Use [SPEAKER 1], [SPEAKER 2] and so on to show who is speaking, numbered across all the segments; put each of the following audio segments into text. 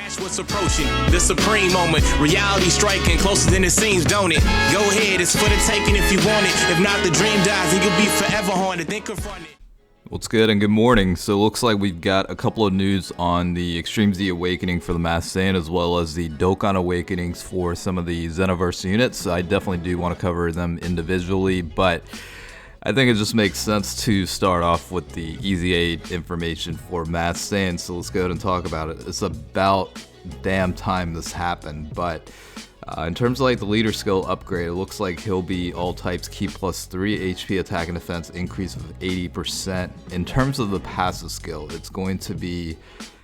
[SPEAKER 1] Watch what's approaching, the supreme moment. Reality striking closer than it seems, don't it? Go ahead, it's for the taking if you want it. If not, the dream dies and you'll be forever haunted. Then confront it.
[SPEAKER 2] What's good and good morning. So it looks like we've got a couple of news on the Extreme Z Awakening for the Masked Saiyan, as well as the Dokkan Awakenings for some of the Xenoverse units. I definitely do want to cover them individually, but I think it just makes sense to start off with the EZA information for Masked Saiyan. So let's go ahead and talk about it. It's about damn time this happened, but in terms of like the leader skill upgrade, it looks like he'll be all types Ki plus 3 HP attack and defense increase of 80%. In terms of the passive skill, it's going to be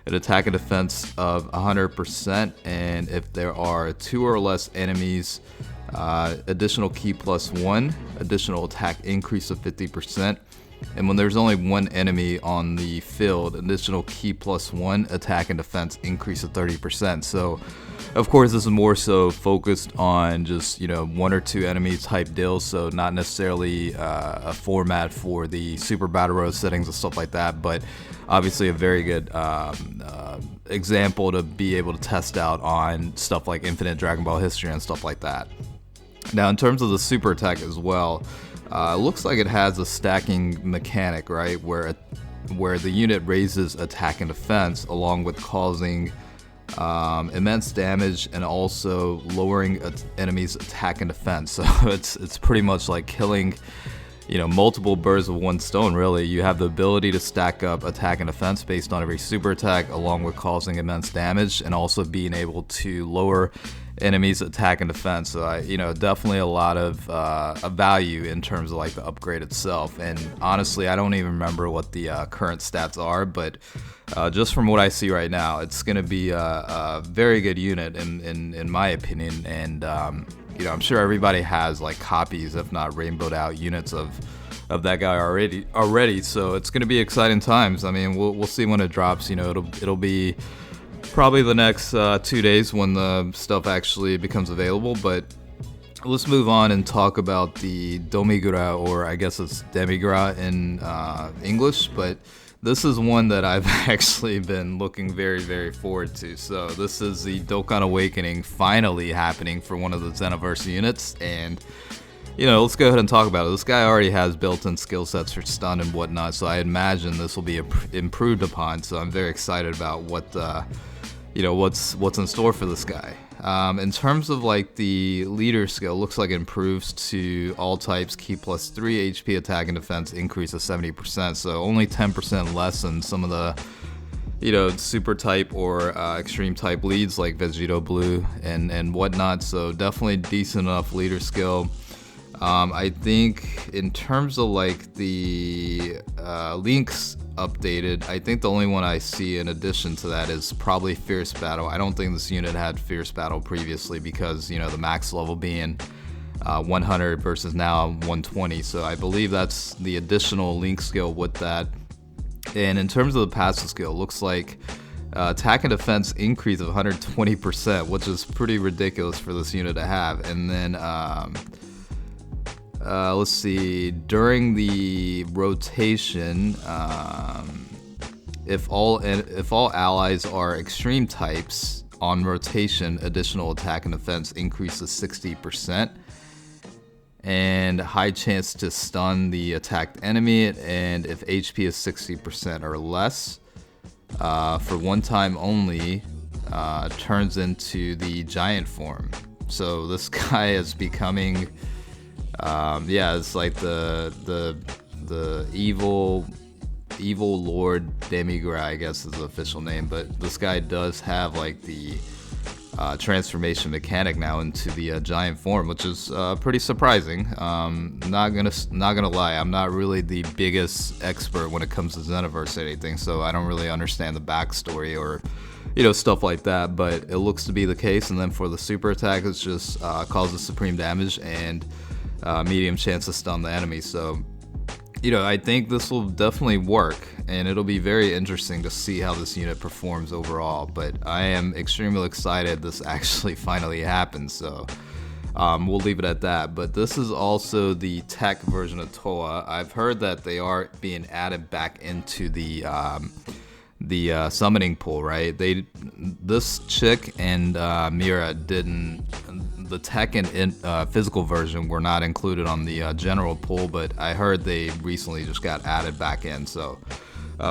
[SPEAKER 2] an attack and defense of 100%, and if there are 2 or less enemies, additional Ki plus 1, additional attack increase of 50%. And when there's only one enemy on the field, additional Ki plus 1, attack and defense increase of 30%. So, of course, this is more so focused on just, 1 or 2 enemies type deals. So not necessarily a format for the Super Battle Road settings and stuff like that, but obviously a very good example to be able to test out on stuff like Infinite Dragon Ball History and stuff like that. Now, in terms of the super attack as well, it looks like it has a stacking mechanic, right, where the unit raises attack and defense along with causing immense damage and also lowering enemies' attack and defense. So it's pretty much like killing, multiple birds with one stone, really. You have the ability to stack up attack and defense based on every super attack, along with causing immense damage and also being able to lower enemies' attack and defense. So definitely a lot of value in terms of like the upgrade itself. And honestly, I don't even remember what the current stats are, but just from what I see right now, it's going to be a very good unit in my opinion. And I'm sure everybody has like copies, if not rainbowed out units of that guy already. So it's going to be exciting times. I mean, we'll see when it drops. It'll be probably the next 2 days when the stuff actually becomes available. But let's move on and talk about the Demigra, or I guess it's Demigra in English, but this is one that I've actually been looking very, very forward to. So this is the Dokkan Awakening finally happening for one of the Xenoverse units, and let's go ahead and talk about it. This guy already has built-in skill sets for stun and whatnot, so I imagine this will be improved upon. So I'm very excited about what what's in store for this guy. In terms of like the leader skill, looks like it improves to all types Ki plus 3 HP attack and defense increase of 70%. So only 10% less than some of the super type or extreme type leads like Vegito Blue and whatnot. So definitely decent enough leader skill. I think in terms of like the links updated, I think the only one I see in addition to that is probably Fierce Battle. I don't think this unit had Fierce Battle previously because the max level being 100 versus now 120. So I believe that's the additional link skill with that. And in terms of the passive skill, looks like attack and defense increase of 120%, which is pretty ridiculous for this unit to have. And then let's see, during the rotation, if all allies are extreme types on rotation, additional attack and defense increases 60%, and high chance to stun the attacked enemy, and if HP is 60% or less, for one time only, turns into the giant form. So this guy is becoming it's like the evil Lord Demigra, I guess is the official name. But this guy does have like the transformation mechanic now into the giant form, which is pretty surprising. Not gonna lie, I'm not really the biggest expert when it comes to Xenoverse or anything, so I don't really understand the backstory or stuff like that. But it looks to be the case. And then for the super attack, it's just causes supreme damage and medium chance to stun the enemy. So I think this will definitely work, and it'll be very interesting to see how this unit performs overall. But I am extremely excited this actually finally happened. So we'll leave it at that. But this is also the tech version of Towa. I've heard that they are being added back into the the summoning pool, right? This chick and Mira didn't. The tech and physical version were not included on the general pool, but I heard they recently just got added back in. So,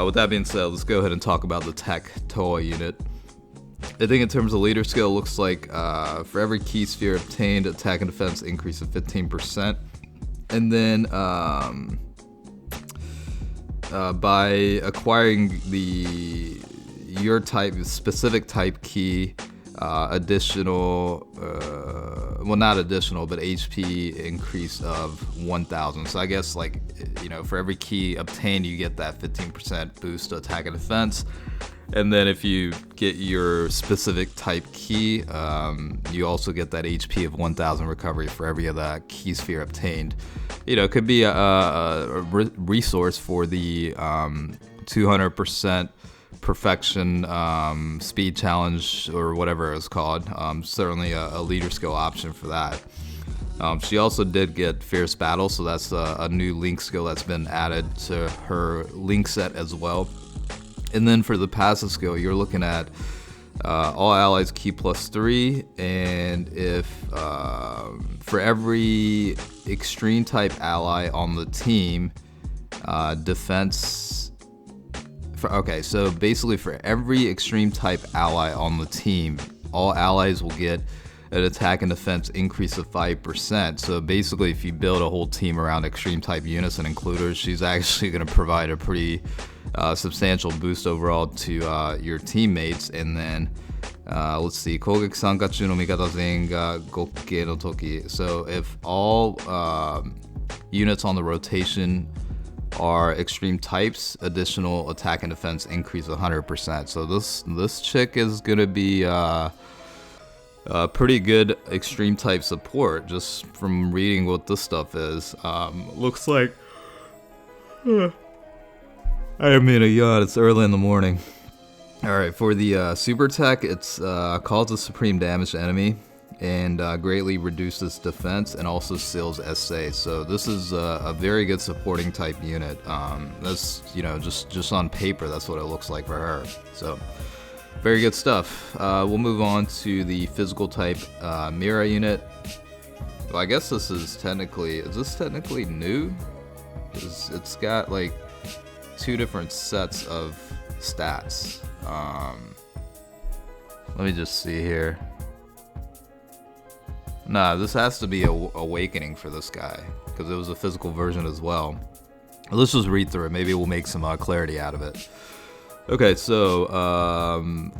[SPEAKER 2] with that being said, let's go ahead and talk about the tech Towa unit. I think in terms of leader skill, it looks like for every key sphere obtained, attack and defense increase of 15%. And then by acquiring your type, specific type key, additional, well, not additional, but HP increase of 1,000. So I guess, like, you know, for every key obtained, you get that 15% boost to attack and defense. And then if you get your specific type key, you also get that HP of 1,000 recovery for every other key sphere obtained. You know, it could be a resource for the 200% perfection speed challenge or whatever it's called. Certainly a leader skill option for that. She also did get Fierce Battle, so that's a new link skill that's been added to her link set as well. And then for the passive skill, you're looking at all allies key +3, and if for every extreme type ally on the team, defense. Okay, so basically for every extreme type ally on the team, all allies will get an attack and defense increase of 5%. So basically, if you build a whole team around extreme type units and include her, she's actually going to provide a pretty substantial boost overall to your teammates. And then let's see, 攻撃参加中の味方全員が合計の時. So if all units on the rotation are extreme types, additional attack and defense increase 100%. So this chick is gonna be pretty good extreme type support, just from reading what this stuff is. Looks like I mean a yacht, it's early in the morning. Alright, for the super tech, it's causes supreme damage to enemy and greatly reduces defense and also seals SA. So this is a very good supporting type unit. That's, you know, just on paper, that's what it looks like for her. So very good stuff. We'll move on to the physical type Mira unit. Well, I guess this is technically new? Because it's got like 2 different sets of stats. Let me just see here. Nah, this has to be a Awakening for this guy, because it was a physical version as well. Let's just read through it. Maybe we'll make some clarity out of it. Okay, so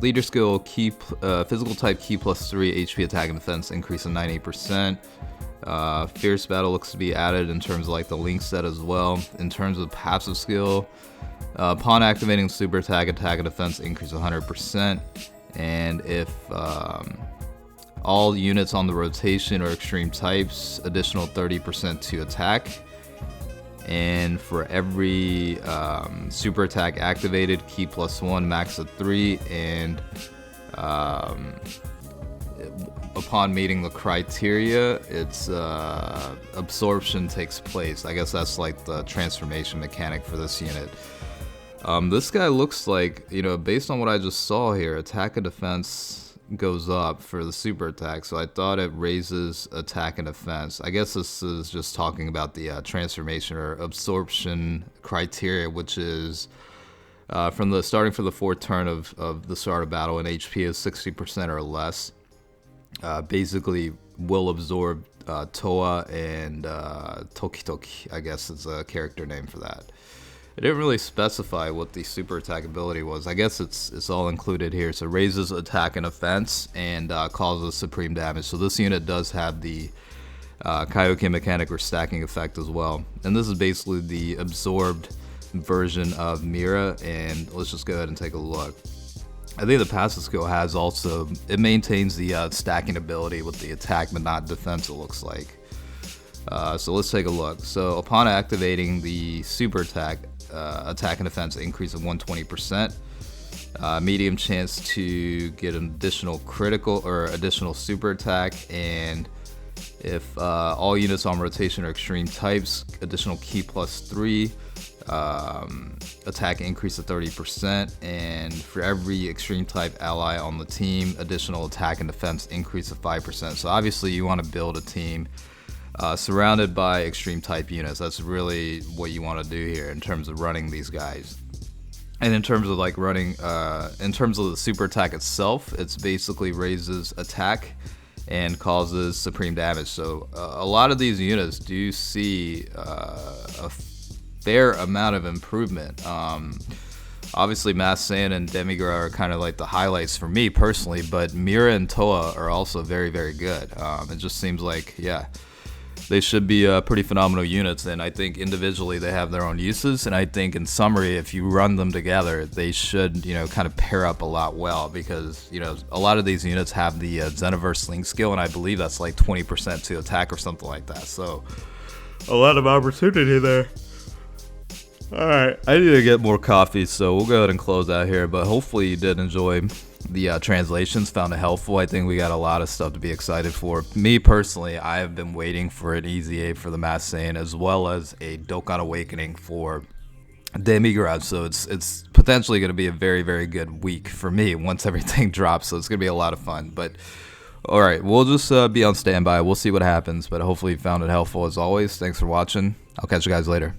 [SPEAKER 2] leader skill, physical type key +3, HP attack and defense increase of 98%. Fierce Battle looks to be added in terms of like the link set as well. In terms of passive skill, upon activating super attack and defense increase 100%. And if all units on the rotation are extreme types, additional 30% to attack. And for every super attack activated, key +1, max of 3, and upon meeting the criteria, its absorption takes place. I guess that's like the transformation mechanic for this unit. This guy looks like, you know, based on what I just saw here, attack and defense goes up for the super attack, so I thought it raises attack and defense. I guess this is just talking about the transformation or absorption criteria, which is starting for the 4th turn of the start of battle, and HP is 60% or less. Basically will absorb Towa and Toki, I guess is a character name for that. It didn't really specify what the super attack ability was. I guess it's all included here. So raises attack and defense and causes supreme damage. So this unit does have the Kaioken mechanic or stacking effect as well. And this is basically the absorbed version of Mira. And let's just go ahead and take a look. I think the passive skill has also, it maintains the stacking ability with the attack but not defense, it looks like. So let's take a look. So upon activating the super attack, attack and defense increase of 120%. Medium chance to get an additional critical or additional super attack, and If all units on rotation are extreme types, additional key +3, attack increase of 30%, and for every extreme type ally on the team, additional attack and defense increase of 5%. So obviously you want to build a team surrounded by extreme type units. That's really what you want to do here in terms of running these guys. And in terms of like running, in terms of the super attack itself, it's basically raises attack and causes supreme damage. So a lot of these units do see a fair amount of improvement. Obviously Masked Saiyan and Demigra are kind of like the highlights for me personally, but Mira and Towa are also very, very good. It just seems like, yeah, they should be pretty phenomenal units, and I think individually they have their own uses, and I think in summary, if you run them together, they should, kind of pair up a lot well, because, a lot of these units have the Xenoverse Sling skill, and I believe that's like 20% to attack or something like that, so a lot of opportunity there. Alright, I need to get more coffee, so we'll go ahead and close out here, but hopefully you did enjoy the translations, found it helpful. I think we got a lot of stuff to be excited for. Me personally, I have been waiting for an EZA for the Masked Saiyan, as well as a Dokkan Awakening for Demigra, so it's potentially going to be a very, very good week for me once everything drops, so it's going to be a lot of fun. But alright, we'll just be on standby. We'll see what happens, but hopefully you found it helpful as always. Thanks for watching. I'll catch you guys later.